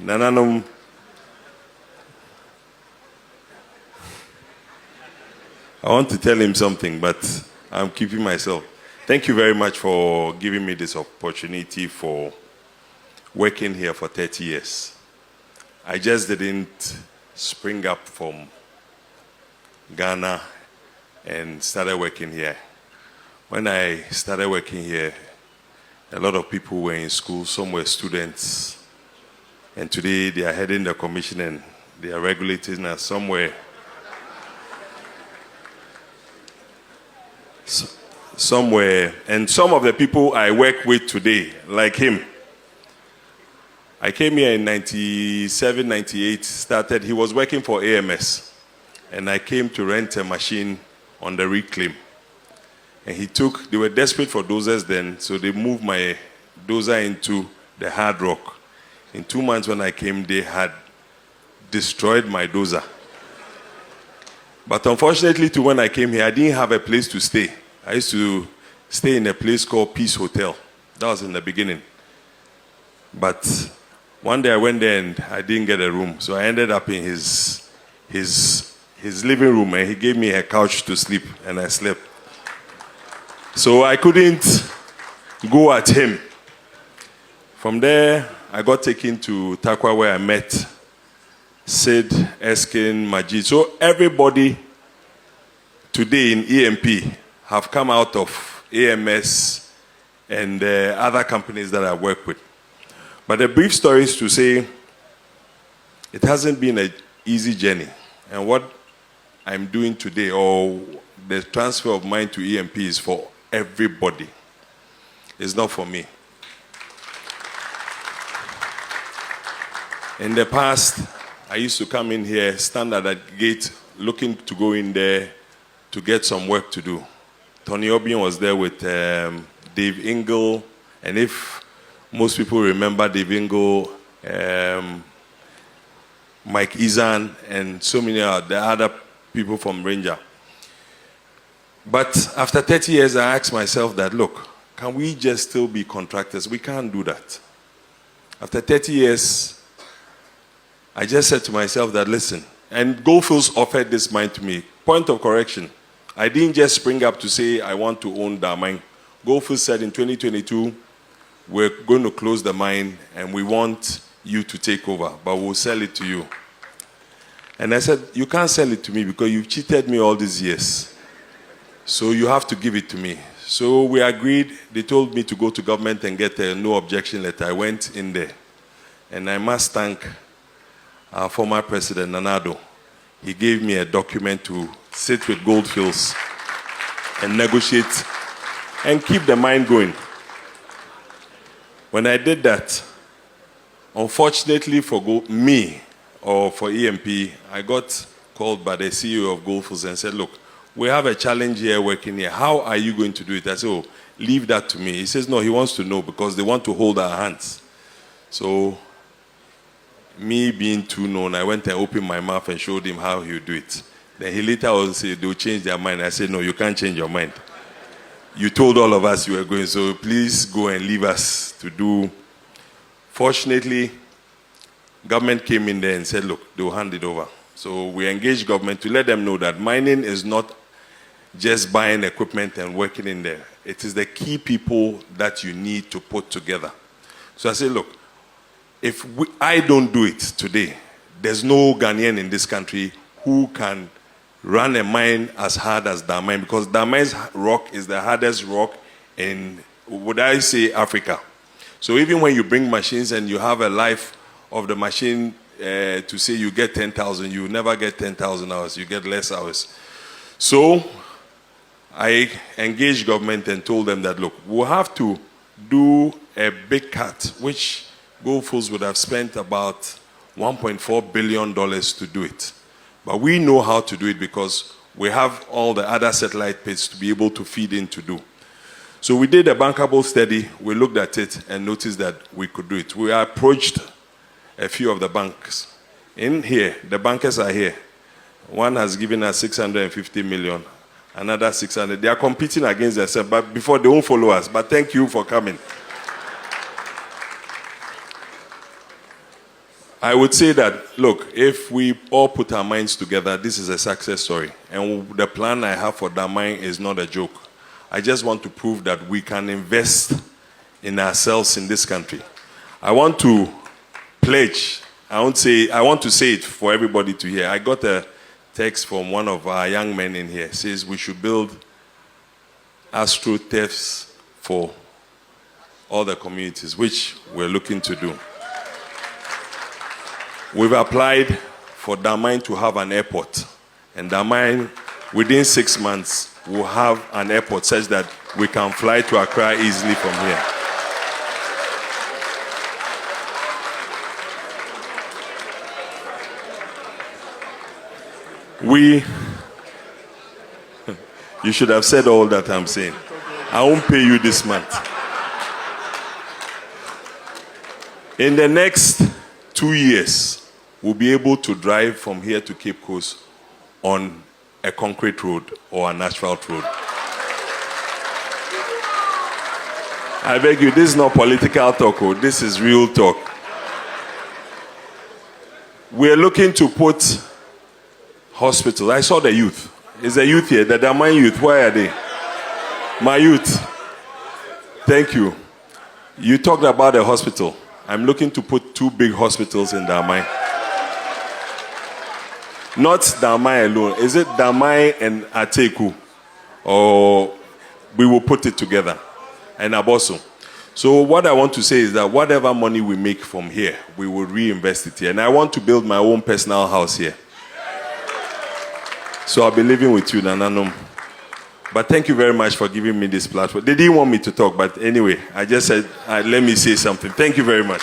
Nananum. I want to tell him something, but I'm keeping myself. Thank you very much for giving me this opportunity for working here for 30 years. I just didn't spring up from Ghana and started working here. When I started working here, a lot of people were in school, some were students, and today they are heading the commission and they are regulating us somewhere. Somewhere, and some of the people I work with today, like him, I came here in 97, 98, started, he was working for AMS, and I came to rent a machine on the reclaim. And they were desperate for dozers then, so they moved my dozer into the hard rock. In 2 months when I came, they had destroyed my dozer. But unfortunately, when I came here, I didn't have a place to stay. I used to stay in a place called Peace Hotel. That was in the beginning. But one day I went there and I didn't get a room. So I ended up in his living room, and he gave me a couch to sleep, and I slept. So I couldn't go at him. From there, I got taken to Takwa, where I met Sid, Eskin, Majid. So everybody today in EMP have come out of AMS and other companies that I work with. But the brief story is to say it hasn't been an easy journey. And what I'm doing today, or the transfer of mine to EMP, is for everybody. It's not for me. In the past, I used to come in here, stand at that gate, looking to go in there to get some work to do. Tony Obion was there with Dave Ingle, and if most people remember Dave Ingle, Mike Izan, and so many the other people from Ranger. But after 30 years, I asked myself that, look, can we just still be contractors? We can't do that. After 30 years, I just said to myself that, listen, and Goldfields offered this mine to me. Point of correction, I didn't just spring up to say I want to own Damang. Goldfields said in 2022, we're going to close the mine and we want you to take over, but we'll sell it to you. And I said, you can't sell it to me because you've cheated me all these years. So you have to give it to me. So we agreed. They told me to go to government and get a no objection letter. I went in there. And I must thank our former president, Nanado. He gave me a document to sit with Goldfields and negotiate and keep the mine going. When I did that, unfortunately for me or for EMP, I got called by the CEO of Goldfields and said, look, we have a challenge here working here. How are you going to do it? I said, oh, leave that to me. He says, no, he wants to know because they want to hold our hands. So, me being too known, I went and opened my mouth and showed him how he would do it. Then he later on said, they'll change their mind. I said, no, you can't change your mind. You told all of us you were going, so please go and leave us to do. Fortunately, government came in there and said, look, they'll hand it over. So we engaged government to let them know that mining is not just buying equipment and working in there. It is the key people that you need to put together. So I said, look, if I don't do it today, there's no Ghanaian in this country who can run a mine as hard as Damang, because Damang's rock is the hardest rock in, would I say, Africa. So even when you bring machines and you have a life of the machine to say you get 10,000, you never get 10,000 hours, you get less hours. So I engaged government and told them that, look, we'll have to do a big cut, which Goldfields would have spent about $1.4 billion to do it. But we know how to do it because we have all the other satellite pits to be able to feed in to do. So we did a bankable study, we looked at it and noticed that we could do it. We approached a few of the banks. In here, the bankers are here. One has given us 650 million, another 600. They are competing against themselves, but before they won't follow us. But thank you for coming. I would say that, look, if we all put our minds together, this is a success story. And the plan I have for Damang is not a joke. I just want to prove that we can invest in ourselves in this country. I want to pledge. I want to say it for everybody to hear. I got a text from one of our young men in here. It says we should build astroturfs for all the communities, which we're looking to do. We've applied for Damang to have an airport. And Damang, within 6 months, will have an airport such that we can fly to Accra easily from here. You should have said all that I'm saying. I won't pay you this month. In the next 2 years, we'll be able to drive from here to Cape Coast on a concrete road or an asphalt road. I beg you, this is not political talk, this is real talk. We're looking to put hospitals. I saw the youth. Is the youth here? The Damang youth, where are they? My youth. Thank you. You talked about the hospital. I'm looking to put 2 big hospitals in Damang. Not Damang alone. Is it Damang and Ateku? Or we will put it together. And Aboso. So what I want to say is that whatever money we make from here, we will reinvest it here. And I want to build my own personal house here. So I'll be living with you, Nananum. But thank you very much for giving me this platform. They didn't want me to talk, but anyway, I just said, let me say something. Thank you very much.